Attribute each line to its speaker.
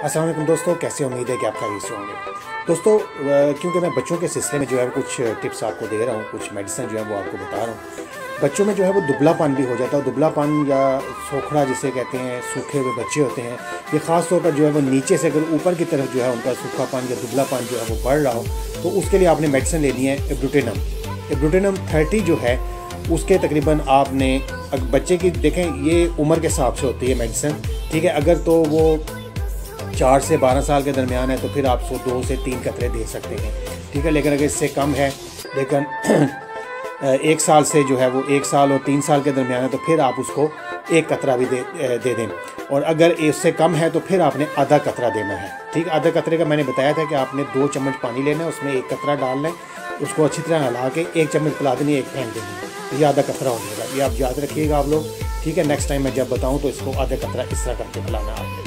Speaker 1: अस्सलाम वालेकुम दोस्तों, कैसे उम्मीद है कि आप खैरियत से होंगे। दोस्तों क्योंकि मैं बच्चों के सिलसिले में जो है कुछ टिप्स आपको दे रहा हूँ, कुछ मेडिसिन जो है वो आपको बता रहा हूँ। बच्चों में जो है वो दुबलापन भी हो जाता है। दुबलापन या सोखड़ा जिसे कहते हैं, सूखे हुए बच्चे होते हैं, ये ख़ास तौर पर जो है वो नीचे से अगर ऊपर की तरफ जो है उनका सूखापन या दुबलापन जो है वो बढ़ रहा हो, तो उसके लिए आपने मेडिसिन लेनी है इब्रूटेनम। इब्रूटेनम 30 जो है उसके तकरीबन आपने बच्चे की देखें, ये उम्र के हिसाब से होती है मेडिसिन, ठीक है। अगर तो वो 4 से 12 साल के दरमियान है तो फिर आप 2 से 3 कतरे दे सकते हैं, ठीक है। लेकिन अगर इससे कम है, लेकिन 1 साल से जो है वो 1 साल और 3 साल के दरमियान है, तो फिर आप उसको 1 कतरा भी दे दें। और अगर इससे कम है तो फिर आपने आधा कतरा देना है, ठीक है। आधा कतरे का मैंने बताया था कि आपने 2 चम्मच पानी लेना है, उसमें 1 कतरा डालना है, उसको अच्छी तरह हिला के 1 चम्मच पिला देनी है, 1 फेंक देनी है, तो ये आधा कतरा हो जाएगा। ये आप याद रखिएगा आप लोग, ठीक है। नेक्स्ट टाइम मैं जब बताऊँ तो इसको आधा कतरा इस तरह करके पिलाना है आपने।